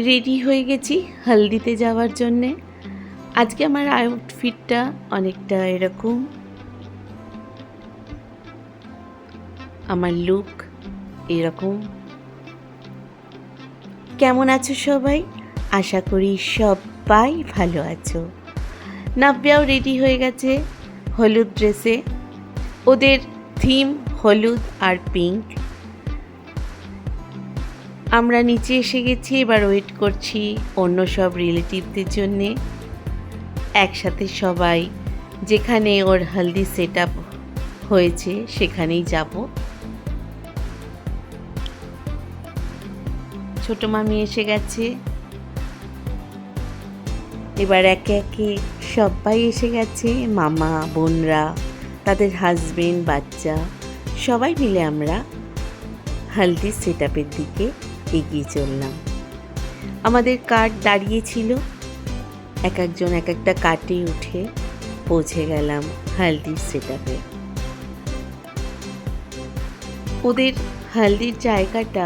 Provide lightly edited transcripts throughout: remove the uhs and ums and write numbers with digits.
Ready হয়ে গেছি হলদিতে যাওয়ার জন্যে। আজকে আমার আউটফিটটা অনেকটা এরকম, আমার লুক এরকম। কেমন আছো সবাই? আশা করি সবাই ভালো আছো। নাব্যাও রেডি হয়ে গেছে হলুদ ড্রেসে, ওদের থিম হলুদ আর পিঙ্ক। আমরা নিচে এসে গেছি, এবার ওয়েট করছি অন্য সব রিলেটিভদের জন্যে। একসাথে সবাই যেখানে ওর হলদি সেট আপ হয়েছে সেখানেই যাব। ছোট মামি এসে গেছে, এবার একে একে সবাই এসে গেছে, মামা বোনরা, তাদের হাজবেন্ড, বাচ্চা, সবাই মিলে আমরা হলদি সেট আপের দিকে এগিয়ে চললাম। আমাদের কার্ড দাঁড়িয়েছিল, এক একজন এক একটা কার্টে উঠে পৌঁছে গেলাম হলদির সেট আপে। ওদের হলদির জায়গাটা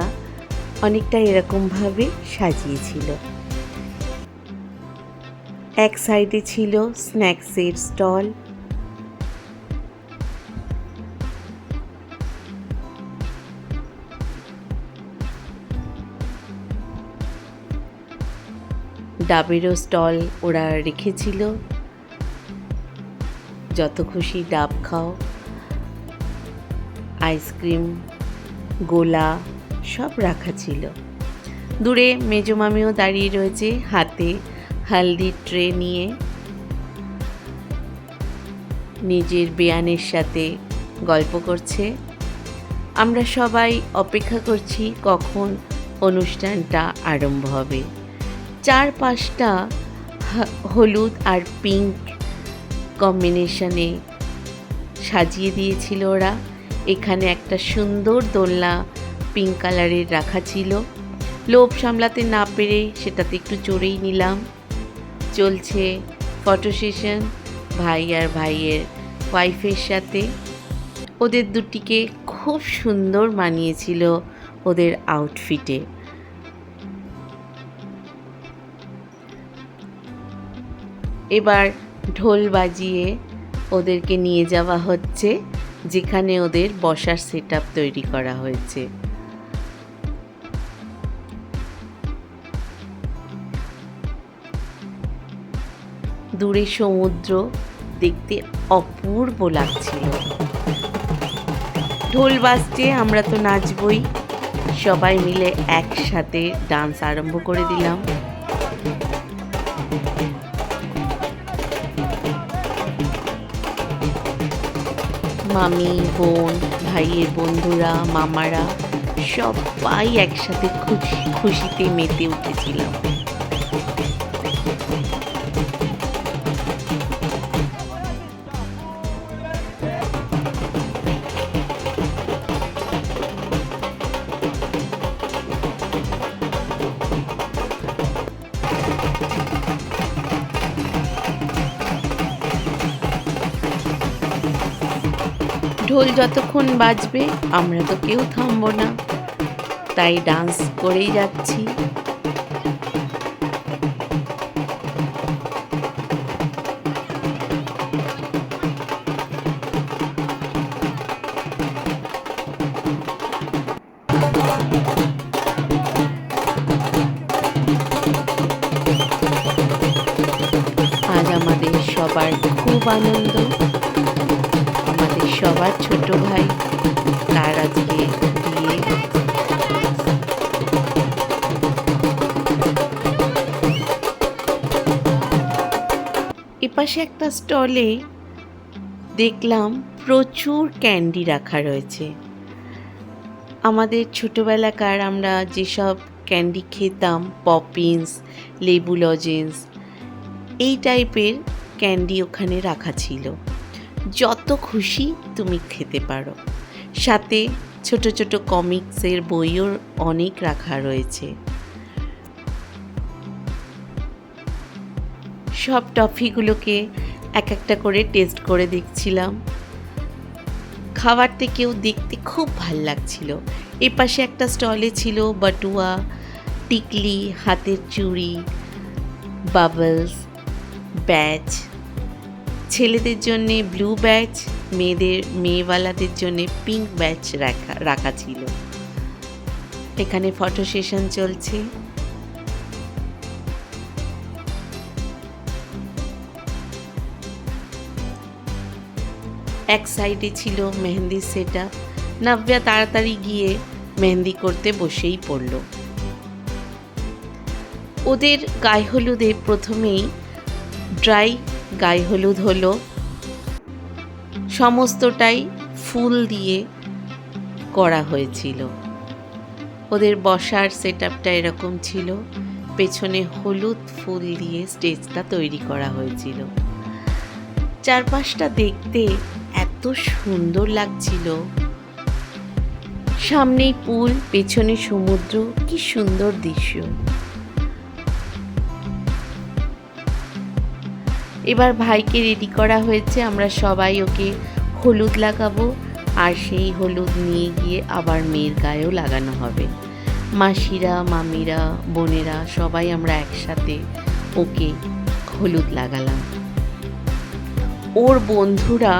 অনেকটা এরকমভাবে সাজিয়েছিল। এক সাইডে ছিল স্ন্যাক্সের স্টল, ডাবেরও স্টল ওরা রেখেছিল, যত খুশি ডাব খাও, আইসক্রিম, গোলা সব রাখা ছিল। দূরে মেজো মামিও দাঁড়িয়ে রয়েছে, হাতে হলদির ট্রে নিয়ে নিজের বেয়ানের সাথে গল্প করছে। আমরা সবাই অপেক্ষা করছি কখন অনুষ্ঠানটা আরম্ভ হবে। 4-5টা হলুদ আর পিঙ্ক কম্বিনেশনে সাজিয়ে দিয়েছিল ওরা। এখানে একটা সুন্দর দোলনা পিঙ্ক কালারের রাখা ছিল, লোভ সামলাতে না পেরে সেটাতে একটু চড়েই নিলাম। চলছে ফটো সেশন ভাই আর ভাইয়ের ওয়াইফের সাথে। ওদের দুটিকে খুব সুন্দর মানিয়েছিল ওদের আউটফিটে। এবার ঢোল বাজিয়ে ওদেরকে নিয়ে যাওয়া হচ্ছে যেখানে ওদের বসার সেট আপ তৈরি করা হয়েছে। দূরে সমুদ্র দেখতে অপূর্ব লাগছিল। ঢোল বাজছে, আমরা তো নাচবই। সবাই মিলে একসাথে ডান্স আরম্ভ করে দিলাম। মামি, বোন, ভাইয়ের বন্ধুরা, মামারা সবাই একসাথে খুশিতে মেতে উঠেছিলাম। ঢোল যতক্ষণ বাজবে আমরা তো কেউ থামবো না, তাই ডান্স করেই যাচ্ছি। আজ আমাদের সবার খুব আনন্দ। আমাদের সবার ছোট ভাই, তার আজকে বিয়ে। এপাশে একটা স্টলে দেখলাম প্রচুর ক্যান্ডি রাখা রয়েছে। আমাদের ছোটোবেলাকার আমরা যেসব ক্যান্ডি খেতাম, পপিন্স, লেবু লজেন্স, এই টাইপের ক্যান্ডি ওখানে রাখা ছিল। যত খুশি তুমি খেতে পারো। সাথে ছোট ছোট কমিক্সের বইও অনেক রাখা রয়েছে। সব টফিগুলোকে এক একটা করে টেস্ট করে দেখছিলাম। খাবারটা কেউ দেখতে খুব ভাল লাগছিল। এপাশে একটা স্টলে ছিল বাটুয়া, টিকলি, হাতের চুড়ি, বাবলস, ব্যাজ, ছেলেদের জন্যে ব্লু ব্যাজ, মেয়েওয়ালাদের জন্যে পিঙ্ক ব্যাজ রাখা ছিল। এখানে ফটো সেশন চলছে। এক সাইডে ছিল মেহেন্দির সেটআপ। নাব্যা তাড়াতাড়ি গিয়ে মেহেন্দি করতে বসেই পড়ল। ওদের গায়ে হলুদে প্রথমেই ড্রাই গায়ে হলুদ হলো। সমস্তটাই ফুল দিয়ে করা হয়েছিল। ওদের বসার সেটআপটা এরকম ছিল। পেছনে হলুদ ফুল দিয়ে স্টেজটা তৈরি করা হয়েছিল। চারপাশটা দেখতে এত সুন্দর লাগছিল। সামনেই পুল, পেছনে সমুদ্র, কি সুন্দর দৃশ্য। এবার ভাইকে রেডি করা হয়েছে। আমরা সবাই ওকে হলুদ লাগাবো, আর সেই হলুদ নিয়ে গিয়ে আবার মেয়ের গায়েও লাগানো হবে। মাসিরা, মামিরা, বোনেরা সবাই আমরা একসাথে ওকে হলুদ লাগালাম। ওর বন্ধুরা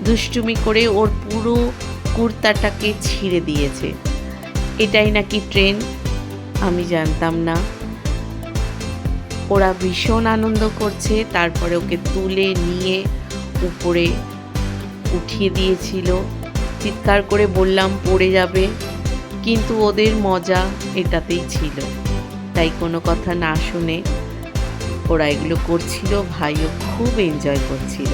দুষ্টুমি করে ওর পুরো কুর্তাটাকে ছিঁড়ে দিয়েছে। এটাই নাকি ট্রেন্ড, আমি জানতাম না। ওরা ভীষণ আনন্দ করছে। তারপরে ওকে তুলে নিয়ে উপরে উঠিয়ে দিয়েছিল। চিৎকার করে বললাম পড়ে যাবে, কিন্তু ওদের মজা এটাতেই ছিল। তাই কোনো কথা না শুনে ওরা এগুলো করছিল। ভাইও খুব এনজয় করছিল।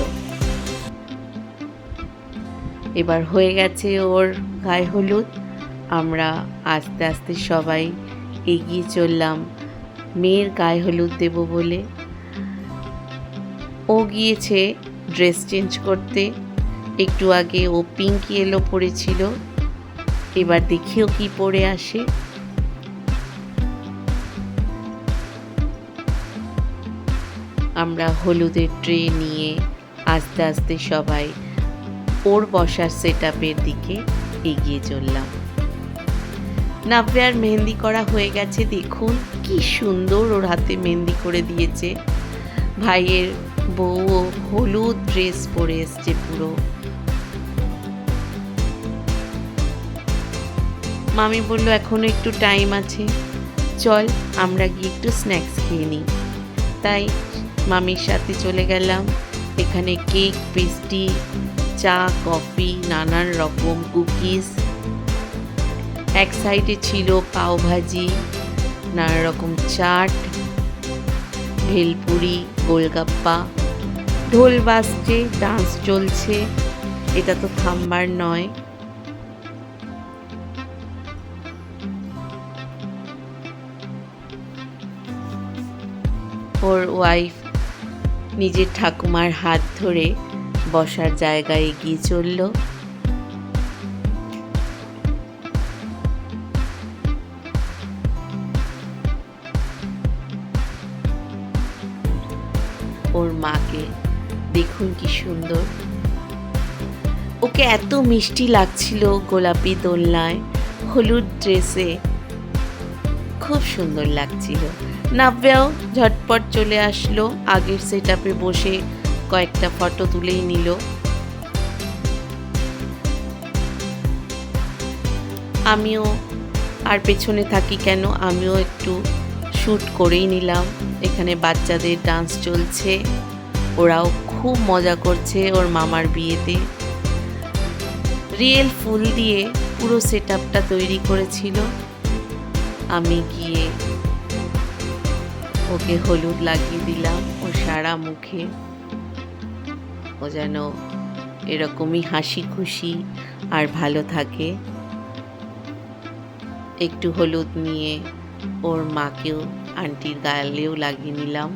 এবার হয়ে গেছে ওর গায়ে হলুদ। আমরা আস্তে আস্তে সবাই এগিয়ে চললাম মেয়ের গায়ে হলুদ দেব বলে। ও গিয়েছে ড্রেস চেঞ্জ করতে। একটু আগে ও পিঙ্ক ইয়েলো পরেছিল। এবার দেখিও কি পরে আসে। আমরা হলুদের ট্রে নিয়ে আস্তে আস্তে সবাই ওর বসার সেটআপের দিকে এগিয়ে চললাম। নাব্যার মেহেন্দি করা হয়ে গেছে। দেখুন কি সুন্দর ওর হাতে মেহেন্দি করে দিয়েছে। ভাইয়ের বউ হলুদ ড্রেস পরে এসছে পুরো। মামি বলল এখনো একটু টাইম আছে, চল আমরা গিয়ে একটু স্ন্যাক্স খেয়ে নিই। তাই মামির সাথে চলে গেলাম। এখানে কেক, পেস্ট্রি, চা, কফি, নানান রকম কুকিজ। এক সাইডে ছিল পাওভাজি, নানা রকম চাট, ভেলপুরি, গোলগাপ্পা। ঢোল বাজছে, ডান্স চলছে। এটা তো থামবার নয়। ওর ওয়াইফ নিজের ঠাকুমার হাত ধরে বসার জায়গায় এগিয়ে চলল। ওর মাকে দেখুন কি সুন্দর। ওকে এত মিষ্টি লাগছিল গোলাপি দোলনায়, হলুদ ড্রেসে, খুব সুন্দর লাগছিল। নাব্যাও ঝটপট চলে আসলো। আগের সেটআপে বসে কয়েকটা ফটো তুলেই নিল। আমিও আর পেছনে থাকি কেন, আমিও একটু শ্যুট করেই নিলাম। এখানে বাচ্চাদের ডান্স চলছে, ওরাও খুব মজা করছে ওর মামার বিয়েতে। রিয়েল ফুল দিয়ে পুরো সেটআপটা তৈরি করেছিল। আমি গিয়ে ওকে হলুদ লাগিয়ে দিলাম ও সারা মুখে। ও যেন এরকমই হাসি খুশি আর ভালো থাকে। একটু হলুদ নিয়ে ওর মাকেও, আন্টির গালেও লাগিয়ে নিলাম।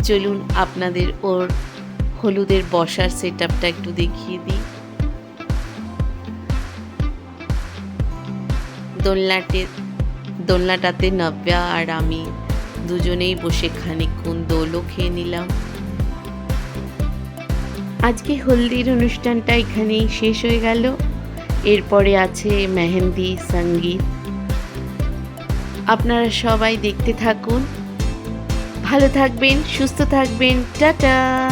চলুন আপনাদের ওর হলুদের বসার সেটআপটা একটু দেখিয়ে দিই। দোলনাটাতে নাব্যা আর আমি দুজনেই বসে খানিকক্ষণ দোলও খেয়ে নিলাম। আজকে হলদির অনুষ্ঠানটা এখানেই শেষ হয়ে গেল। এরপরে আছে মেহেন্দি সঙ্গীত। আপনারা সবাই দেখতে থাকুন। ভালো থাকবেন, সুস্থ থাকবেন। টাটা।